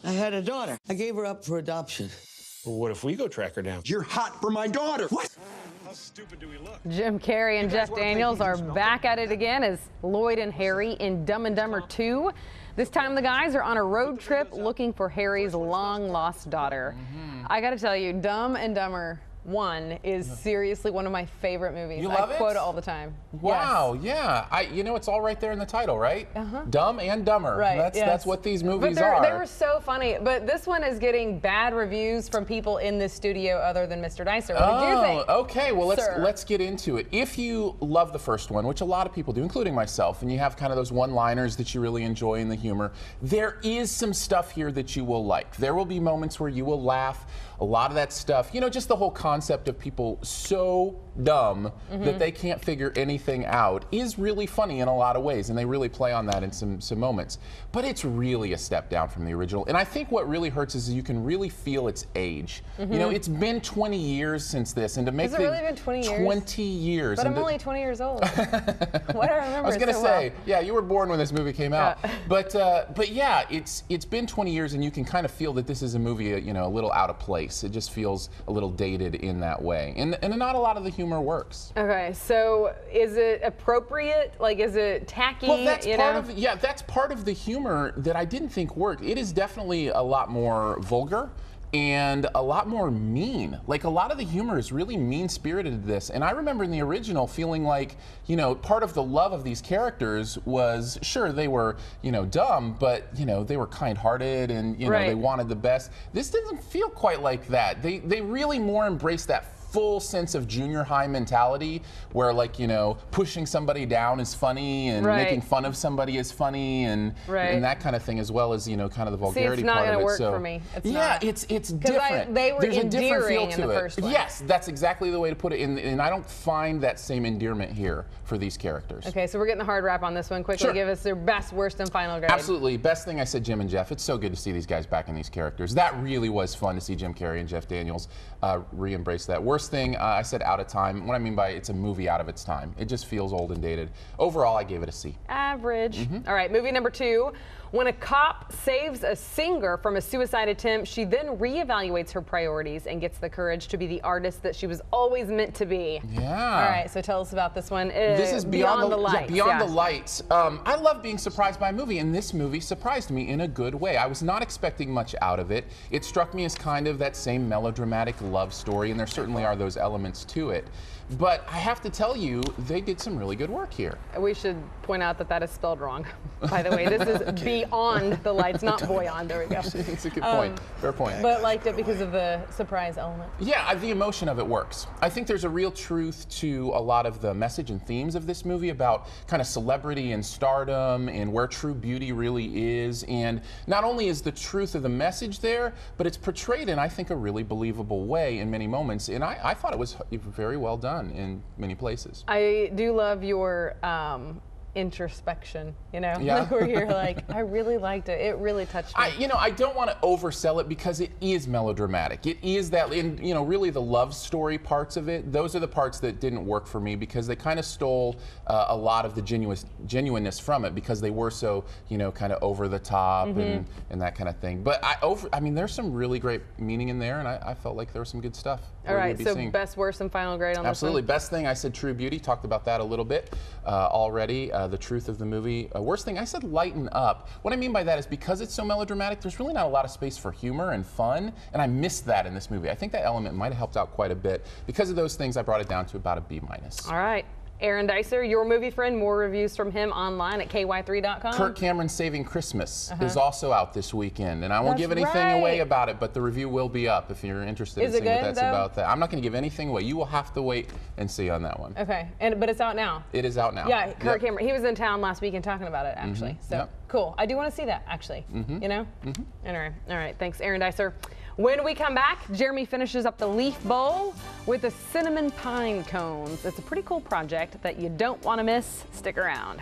I had a daughter. I gave her up for adoption. Well, what if we go track her down? You're hot for my daughter. What? How stupid do we look? Jim Carrey and Jeff Daniels are back at it again as Lloyd and Harry in Dumb and Dumber 2. This time the guys are on a road trip looking for Harry's long-lost daughter. I gotta tell you, Dumb and Dumber 1 is seriously one of my favorite movies. You love it? I quote it all the time. Wow, Yes. yeah. You know, it's all right there in the title, right? Dumb and Dumber. Right, That's yes. what these movies But are. they were so funny. But this one is getting bad reviews from people in this studio other than Mr. Dicer. What did you think? Okay. Well, sir? let's get into it. If you love the first one, which a lot of people do, including myself, and you have kind of those one-liners that you really enjoy in the humor, there is some stuff here that you will like. There will be moments where you will laugh. A lot of that stuff, you know, just the whole concept of people so dumb that they can't figure anything out is really funny in a lot of ways, and they really play on that in some moments. But it's really a step down from the original. And I think what really hurts is you can really feel its age. You know, it's been 20 years since this, and to make Has it really been 20 years? 20 years. But I'm only 20 years old. What do I remember? I was going to so say, well. yeah, you were born when this movie came out. But yeah, it's been 20 years, and you can kind of feel that this is a movie, you know, a little out of place. It just feels a little dated in that way, and not a lot of the humor works. Okay, so is it appropriate? Like, is it tacky? Well, that's you part know? of that's part of the humor that I didn't think worked. It is definitely a lot more vulgar and a lot more mean. Like, a lot of the humor is really mean-spirited in this. And I remember in the original feeling like, you know, part of the love of these characters was, sure, they were, you know, dumb, but, you know, they were kind-hearted and, you know, they wanted the best. This doesn't feel quite like that. They really more embrace that full sense of junior high mentality where, like, you know, pushing somebody down is funny and making fun of somebody is funny and that kind of thing, as well as, you know, kind of the vulgarity part of it. See, it's not going to work so for me. It's yeah, not. it's different. They were There's a different feel endearing in to the it. first one. Yes, that's exactly the way to put it. And I don't find that same endearment here for these characters. Okay, so we're getting the hard wrap on this one. Quickly, give us their best, worst, and final grade. Absolutely. Best thing I said, Jim and Jeff. It's so good to see these guys back in these characters. That really was fun to see Jim Carrey and Jeff Daniels re-embrace that. Worst thing, I said out of time. What I mean by it's a movie out of its time. It just feels old and dated. Overall, I gave it a C. Average. All right, movie number 2. When a cop saves a singer from a suicide attempt, she then reevaluates her priorities and gets the courage to be the artist that she was always meant to be. Yeah. All right, so tell us about this one. This is Beyond the Lights. Beyond the Lights. I love being surprised by a movie, and this movie surprised me in a good way. I was not expecting much out of it. It struck me as kind of that same melodramatic love story, and there certainly are those elements to it. But I have to tell you, they did some really good work here. We should point out that that is spelled wrong, by the way. This is Beyond the Lights, not Boyond. There we go. It's a good point. Fair point. But liked it because of the surprise element. Yeah, the emotion of it works. I think there's a real truth to a lot of the message and themes of this movie about kind of celebrity and stardom and where true beauty really is. And not only is the truth of the message there, but it's portrayed in, I think, a really believable way in many moments. And I thought it was very well done in many places. I do love your introspection, you know, like where you're like, I really liked it. It really touched me. You know, I don't want to oversell it because it is melodramatic. It is that, and you know, really the love story parts of it, those are the parts that didn't work for me because they kind of stole a lot of the genuineness from it because they were so, you know, kind of over the top and that kind of thing. But I mean, there's some really great meaning in there, and I felt like there was some good stuff. All right, so best, worst, and final grade on this one? Absolutely. Best thing, I said True Beauty. Talked about that a little bit already. The truth of the movie. Worst thing, I said lighten up. What I mean by that is because it's so melodramatic, there's really not a lot of space for humor and fun, and I missed that in this movie. I think that element might have helped out quite a bit. Because of those things, I brought it down to about a B-. All right. Aaron Dicer, your movie friend, more reviews from him online at KY3.com. Kirk Cameron's Saving Christmas is also out this weekend, and I won't give anything away about it, but the review will be up if you're interested in seeing what that's about. I'm not going to give anything away. You will have to wait and see on that one. Okay, but it's out now. It is out now. Yeah, Kirk Cameron. He was in town last weekend talking about it, actually. So cool. I do want to see that, actually. You know? All right. Thanks, Aaron Dicer. When we come back, Jeremy finishes up the leaf bowl with the cinnamon pine cones. It's a pretty cool project that you don't want to miss. Stick around.